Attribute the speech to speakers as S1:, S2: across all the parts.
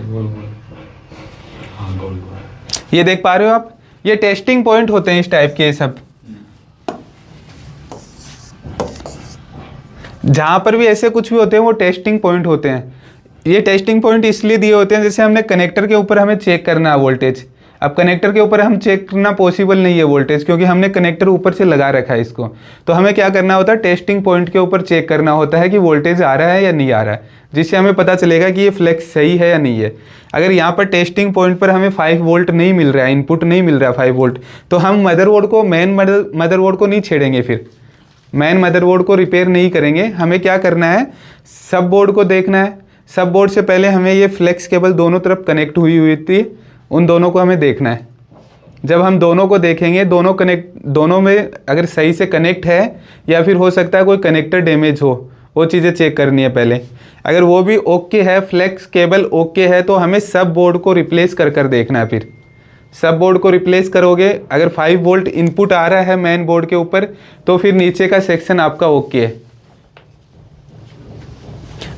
S1: हाँ गोल गोल।
S2: ये देख पा रहे हो आप, ये टेस्टिंग पॉइंट होते हैं इस टाइप के सब। जहाँ पर भी ऐसे कुछ भी होते हैं वो टेस्टिंग पॉइंट होते हैं। ये टेस्टिंग पॉइंट इसलिए दिए होते हैं जैसे हमने कनेक्टर के ऊपर हमें चेक करना है वोल्टेज। अब कनेक्टर के ऊपर हम चेक करना पॉसिबल नहीं है वोल्टेज, क्योंकि हमने कनेक्टर ऊपर से लगा रखा है इसको। तो हमें क्या करना होता है, टेस्टिंग पॉइंट के ऊपर चेक करना होता है कि वोल्टेज आ रहा है या नहीं आ रहा है, जिससे हमें पता चलेगा कि ये फ्लेक्स सही है या नहीं है। अगर यहाँ पर टेस्टिंग पॉइंट पर हमें 5 वोल्ट नहीं मिल रहा है, इनपुट नहीं मिल रहा है 5 वोल्ट, तो हम मदरबोर्ड को मेन मदरबोर्ड को नहीं छेड़ेंगे, फिर मेन मदरबोर्ड को रिपेयर नहीं करेंगे। हमें क्या करना है, सब बोर्ड को देखना है। सब बोर्ड से पहले हमें ये फ्लेक्स केबल दोनों तरफ कनेक्ट हुई थी, उन दोनों को हमें देखना है। जब हम दोनों को देखेंगे, दोनों में अगर सही से कनेक्ट है या फिर हो सकता है कोई कनेक्टर डैमेज हो, वो चीज़ें चेक करनी है पहले। अगर वो भी ओके है, फ्लेक्स केबल ओके है, तो हमें सब बोर्ड को रिप्लेस कर कर देखना है। फिर सब बोर्ड को रिप्लेस करोगे, अगर 5 वोल्ट इनपुट आ रहा है मेन बोर्ड के ऊपर, तो फिर नीचे का सेक्शन आपका ओके है।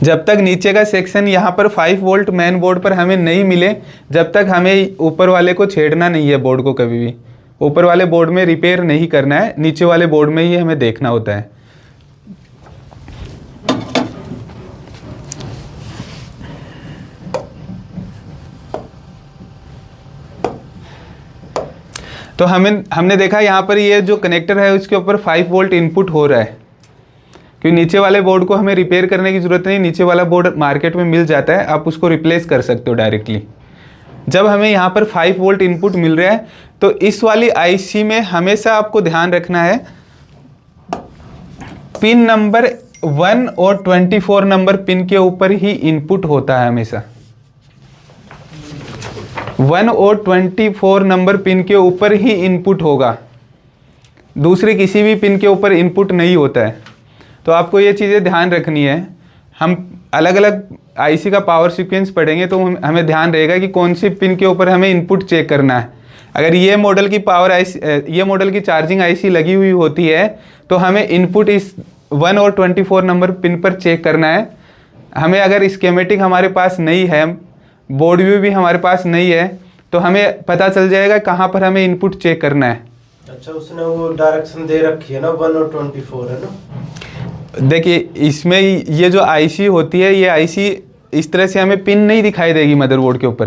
S2: जब तक नीचे का सेक्शन यहाँ पर 5 वोल्ट मेन बोर्ड पर हमें नहीं मिले, जब तक हमें ऊपर वाले को छेड़ना नहीं है बोर्ड को। कभी भी ऊपर वाले बोर्ड में रिपेयर नहीं करना है, नीचे वाले बोर्ड में ही हमें देखना होता है। तो हमने देखा यहाँ पर ये जो कनेक्टर है उसके ऊपर 5 वोल्ट इनपुट हो रहा है, क्योंकि नीचे वाले बोर्ड को हमें रिपेयर करने की ज़रूरत नहीं। नीचे वाला बोर्ड मार्केट में मिल जाता है, आप उसको रिप्लेस कर सकते हो डायरेक्टली। जब हमें यहाँ पर 5 वोल्ट इनपुट मिल रहा है, तो इस वाली आईसी में हमेशा आपको ध्यान रखना है, पिन नंबर 1 और 24 नंबर पिन के ऊपर ही इनपुट होता है हमेशा। 1 और 24 नंबर पिन के ऊपर ही इनपुट होगा, दूसरे किसी भी पिन के ऊपर इनपुट नहीं होता है। तो आपको ये चीज़ें ध्यान रखनी है। हम अलग अलग आईसी का पावर सीक्वेंस पढ़ेंगे तो हमें ध्यान रहेगा कि कौन सी पिन के ऊपर हमें इनपुट चेक करना है। अगर ये मॉडल की ये मॉडल की चार्जिंग आईसी लगी हुई होती है, तो हमें इनपुट इस 1 और 24 नंबर पिन पर चेक करना है। हमें अगर स्कीमेटिक हमारे पास नहीं है, बोर्ड व्यू भी हमारे पास नहीं है, तो हमें पता चल जाएगा कहाँ पर हमें इनपुट चेक करना है।
S3: अच्छा, उसने वो डायरेक्शन दे रखी है ना, 1 और 24 है ना।
S2: देखिए, इसमें ये जो आईसी होती है, ये आईसी इस तरह से हमें पिन नहीं दिखाई देगी मदरबोर्ड के ऊपर,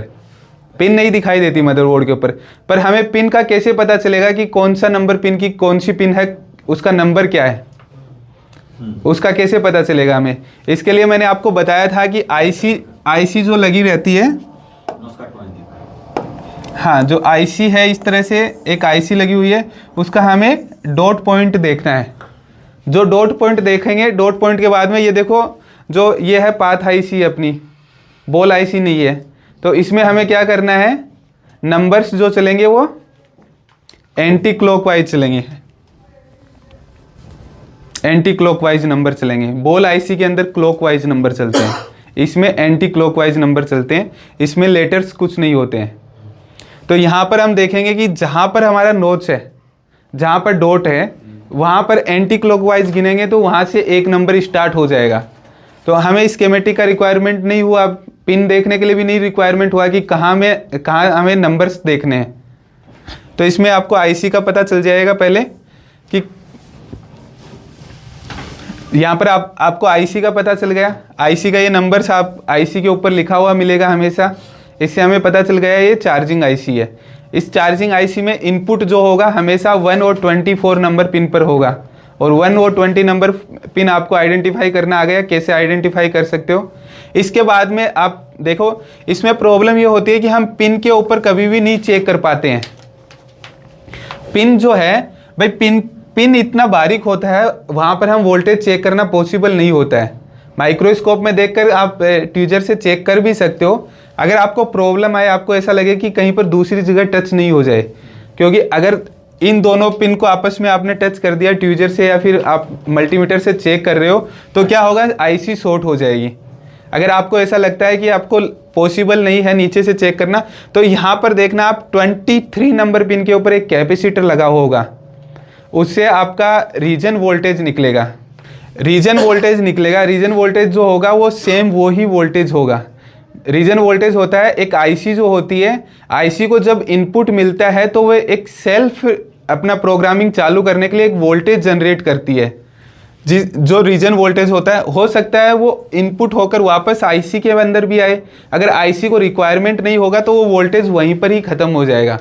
S2: पिन नहीं दिखाई देती मदरबोर्ड के ऊपर। पर हमें पिन का कैसे पता चलेगा कि कौन सा नंबर पिन की कौन सी पिन है, उसका नंबर क्या है, उसका कैसे पता चलेगा हमें। इसके लिए मैंने आपको बताया था कि आईसी जो लगी रहती है, हाँ, जो आईसी है इस तरह से एक आईसी लगी हुई है, उसका हमें डॉट पॉइंट देखना है। जो डॉट पॉइंट देखेंगे, डॉट पॉइंट के बाद में ये देखो, जो ये है पाथ आईसी अपनी, बॉल आईसी नहीं है, तो इसमें हमें क्या करना है, नंबर्स जो चलेंगे वो एंटी क्लॉकवाइज चलेंगे, एंटी क्लॉकवाइज नंबर चलेंगे। बॉल आईसी के अंदर क्लॉकवाइज नंबर चलते हैं, इसमें एंटी क्लॉकवाइज नंबर चलते हैं, इसमें लेटर्स कुछ नहीं होते हैं। तो यहाँ पर हम देखेंगे कि जहाँ पर हमारा नोच है, जहाँ पर डॉट है, वहाँ पर एंटी क्लॉकवाइज गिनेंगे तो वहाँ से एक नंबर स्टार्ट हो जाएगा। तो हमें स्कीमेटिक का रिक्वायरमेंट नहीं हुआ, पिन देखने के लिए भी नहीं रिक्वायरमेंट हुआ कि कहाँ हमें नंबर्स देखने हैं। तो इसमें आपको आईसी का पता चल जाएगा पहले कि यहाँ पर आपको आईसी का पता चल गया, आईसी का ये नंबर्स आप आईसी के ऊपर लिखा हुआ मिलेगा हमेशा। इससे हमें पता चल गया ये चार्जिंग आईसी है। इस चार्जिंग आईसी में इनपुट जो होगा हमेशा 1 और 24 नंबर पिन पर होगा, और 1 और 20 नंबर पिन आपको आइडेंटिफाई करना आ गया। कैसे आइडेंटिफाई कर सकते हो, इसके बाद में आप देखो, इसमें प्रॉब्लम ये होती है कि हम पिन के ऊपर कभी भी नहीं चेक कर पाते हैं। पिन जो है भाई, पिन इतना बारीक होता है, वहाँ पर हम वोल्टेज चेक करना पॉसिबल नहीं होता है। माइक्रोस्कोप में देखकर आप ट्यूजर से चेक कर भी सकते हो। अगर आपको प्रॉब्लम आए, आपको ऐसा लगे कि कहीं पर दूसरी जगह टच नहीं हो जाए, क्योंकि अगर इन दोनों पिन को आपस में आपने टच कर दिया ट्यूजर से या फिर आप मल्टीमीटर से चेक कर रहे हो, तो क्या होगा, आईसी शॉर्ट हो जाएगी। अगर आपको ऐसा लगता है कि आपको पॉसिबल नहीं है नीचे से चेक करना, तो यहाँ पर देखना, आप 23 नंबर पिन के ऊपर एक कैपेसिटर लगा होगा, उससे आपका रीजन वोल्टेज निकलेगा। रीजन वोल्टेज जो होगा वो सेम वो ही वोल्टेज होगा। रीजन वोल्टेज होता है एक आईसी जो होती है, आईसी को जब इनपुट मिलता है तो वो एक सेल्फ अपना प्रोग्रामिंग चालू करने के लिए एक वोल्टेज जनरेट करती है, जो रीजन वोल्टेज होता है। हो सकता है वो इनपुट होकर वापस आईसी के अंदर भी आए, अगर आईसी को रिक्वायरमेंट नहीं होगा तो वो वोल्टेज वहीं पर ही ख़त्म हो जाएगा।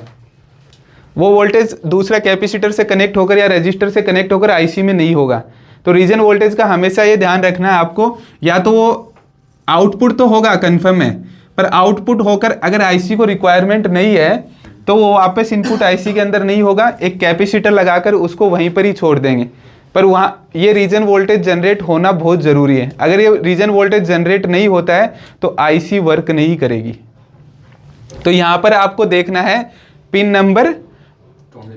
S2: वो वोल्टेज दूसरा कैपेसिटर से कनेक्ट होकर या रजिस्टर से कनेक्ट होकर आईसी में नहीं होगा। तो रीजन वोल्टेज का हमेशा ये ध्यान रखना है आपको, या तो वो आउटपुट तो होगा कन्फर्म है, पर आउटपुट होकर अगर आईसी को रिक्वायरमेंट नहीं है तो वो वापस इनपुट आईसी के अंदर नहीं होगा, एक कैपेसिटर लगाकर उसको वहीं पर ही छोड़ देंगे। पर वहाँ ये रीजन वोल्टेज जनरेट होना बहुत ज़रूरी है। अगर ये रीजन वोल्टेज जनरेट नहीं होता है तो आईसी वर्क नहीं करेगी। तो यहाँ पर आपको देखना है पिन नंबर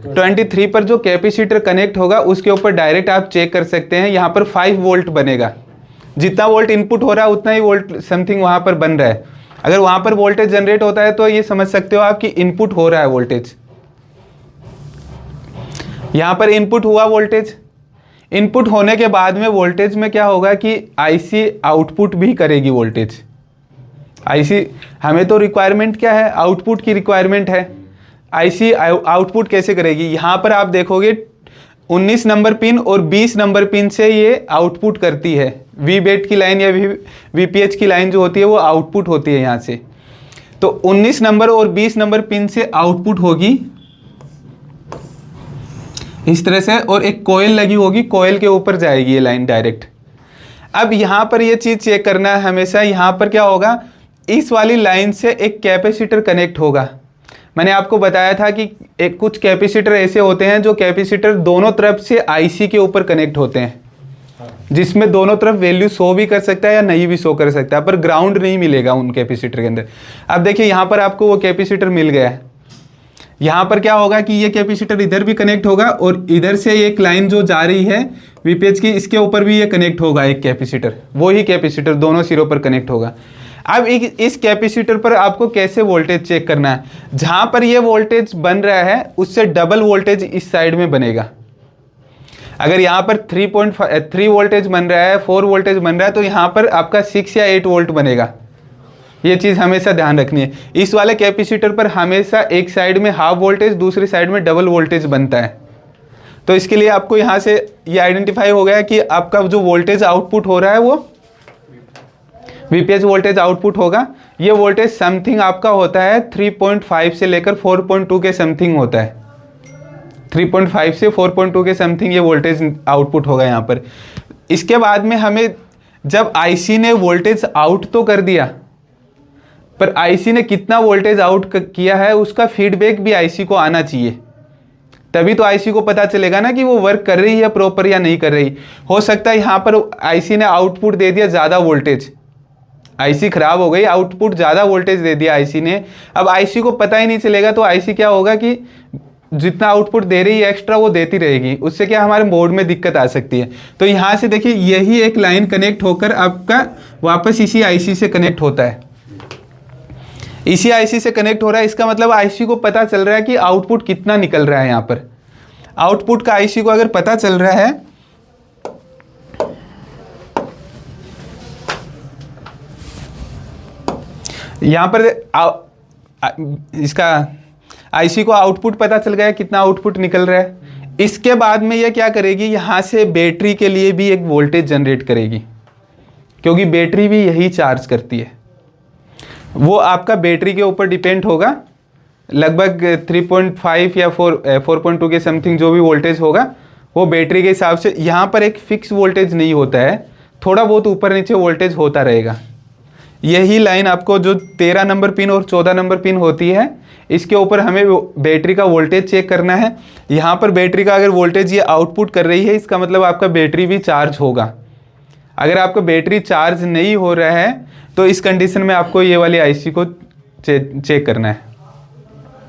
S2: 23 पर जो कैपेसिटर कनेक्ट होगा उसके ऊपर डायरेक्ट आप चेक कर सकते हैं। यहाँ पर 5 वोल्ट बनेगा, जितना वोल्ट इनपुट हो रहा है उतना ही वोल्ट समथिंग वहाँ पर बन रहा है। अगर वहाँ पर वोल्टेज जनरेट होता है तो ये समझ सकते हो आप कि इनपुट हो रहा है वोल्टेज। यहाँ पर इनपुट हुआ वोल्टेज, इनपुट होने के बाद में वोल्टेज में क्या होगा कि आईसी आउटपुट भी करेगी वोल्टेज। आईसी हमें तो रिक्वायरमेंट क्या है, आउटपुट की रिक्वायरमेंट है। आईसी आउटपुट कैसे करेगी, यहाँ पर आप देखोगे 19 नंबर पिन और 20 नंबर पिन से ये आउटपुट करती है। वी बेट की लाइन या वीपीएच की लाइन जो होती है वो आउटपुट होती है यहाँ से। तो 19 नंबर और 20 नंबर पिन से आउटपुट होगी इस तरह से, और एक कोयल लगी होगी, कोयल के ऊपर जाएगी ये लाइन डायरेक्ट। अब यहाँ पर ये चीज़ चेक करना है हमेशा, यहाँ पर क्या होगा, इस वाली लाइन से एक कैपेसिटर कनेक्ट होगा। मैंने आपको बताया था कि एक कुछ कैपेसिटर ऐसे होते हैं जो कैपेसिटर दोनों तरफ से आईसी के ऊपर कनेक्ट होते हैं, जिसमें दोनों तरफ वैल्यू शो भी कर सकता है या नहीं भी शो कर सकता है, पर ग्राउंड नहीं मिलेगा उन कैपेसिटर के अंदर। अब देखिए यहाँ पर आपको वो कैपेसिटर मिल गया है। यहाँ पर क्या होगा कि ये कैपेसिटर इधर भी कनेक्ट होगा और इधर से एक लाइन जो जा रही है वीपीएच की, इसके ऊपर भी ये कनेक्ट होगा एक कैपेसिटर, वो ही कैपेसिटर दोनों सिरों पर कनेक्ट होगा। अब इस कैपेसिटर पर आपको कैसे वोल्टेज चेक करना है, जहाँ पर ये वोल्टेज बन रहा है उससे डबल वोल्टेज इस साइड में बनेगा। अगर यहाँ पर 3.3 वोल्टेज बन रहा है, 4 वोल्टेज बन रहा है, तो यहाँ पर आपका 6 या 8 वोल्ट बनेगा। ये चीज़ हमेशा ध्यान रखनी है। इस वाले कैपेसिटर पर हमेशा एक साइड में हाफ वोल्टेज, दूसरी साइड में डबल वोल्टेज बनता है। तो इसके लिए आपको यहाँ से ये आइडेंटिफाई हो गया कि आपका जो वोल्टेज आउटपुट हो रहा है वो वीपीएच वोल्टेज आउटपुट होगा। ये वोल्टेज समथिंग आपका होता है 3.5 से लेकर 4.2 के समथिंग होता है। 3.5 से 4.2 के समथिंग ये वोल्टेज आउटपुट होगा यहाँ पर। इसके बाद में हमें जब आईसी ने वोल्टेज आउट तो कर दिया, पर आईसी ने कितना वोल्टेज आउट किया है उसका फीडबैक भी आईसी को आना चाहिए, तभी तो आईसी को पता चलेगा ना कि वो वर्क कर रही है प्रॉपर या नहीं कर रही। हो सकता है यहाँ पर आईसी ने आउटपुट दे दिया ज़्यादा वोल्टेज, आईसी खराब हो गई, आउटपुट ज़्यादा वोल्टेज दे दिया आईसी ने। अब आईसी को पता ही नहीं चलेगा, तो आईसी क्या होगा कि जितना आउटपुट दे रही है एक्स्ट्रा वो देती रहेगी, उससे क्या हमारे बोर्ड में दिक्कत आ सकती है। तो यहाँ से देखिए यही एक लाइन कनेक्ट होकर आपका वापस इसी आईसी से कनेक्ट होता है, इसी आईसी से कनेक्ट हो रहा है। इसका मतलब आईसी को पता चल रहा है कि आउटपुट कितना निकल रहा है। यहाँ पर आउटपुट का आईसी को अगर पता चल रहा है, यहाँ पर इसका आईसी को आउटपुट पता चल गया कितना आउटपुट निकल रहा है। इसके बाद में ये क्या करेगी, यहाँ से बैटरी के लिए भी एक वोल्टेज जनरेट करेगी, क्योंकि बैटरी भी यही चार्ज करती है। वो आपका बैटरी के ऊपर डिपेंड होगा, लगभग 3.5 या 4.2 के समथिंग जो भी वोल्टेज होगा वो बैटरी के हिसाब से। यहाँ पर एक फिक्स वोल्टेज नहीं होता है, थोड़ा बहुत ऊपर नीचे वोल्टेज होता रहेगा। यही लाइन आपको जो 13 नंबर पिन और 14 नंबर पिन होती है, इसके ऊपर हमें बैटरी का वोल्टेज चेक करना है। यहाँ पर बैटरी का अगर वोल्टेज ये आउटपुट कर रही है, इसका मतलब आपका बैटरी भी चार्ज होगा। अगर आपका बैटरी चार्ज नहीं हो रहा है तो इस कंडीशन में आपको ये वाली आईसी को चेक करना है।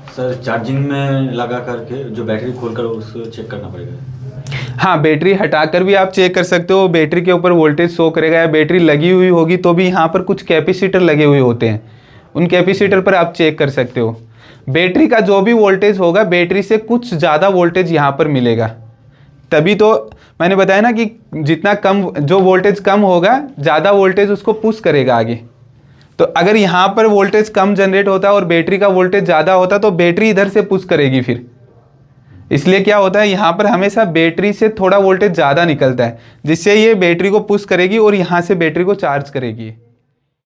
S1: सर चार्जिंग में लगा करके जो बैटरी खोलकर उसको चेक करना पड़ेगा।
S2: हाँ, बैटरी हटाकर भी आप चेक कर सकते हो, बैटरी के ऊपर वोल्टेज शो करेगा। या बैटरी लगी हुई होगी तो भी यहाँ पर कुछ कैपेसिटर लगे हुए होते हैं, उन कैपेसिटर पर आप चेक कर सकते हो। बैटरी का जो भी वोल्टेज होगा बैटरी से कुछ ज़्यादा वोल्टेज यहाँ पर मिलेगा, तभी तो मैंने बताया ना कि जितना कम जो वोल्टेज कम होगा ज़्यादा वोल्टेज उसको पुश करेगा आगे। तो अगर यहाँ पर वोल्टेज कम जनरेट होता है और बैटरी का वोल्टेज ज़्यादा होता तो बैटरी इधर से पुश करेगी फिर। इसलिए क्या होता है, यहाँ पर हमेशा बैटरी से थोड़ा वोल्टेज ज़्यादा निकलता है, जिससे ये बैटरी को पुश करेगी और यहाँ से बैटरी को चार्ज करेगी।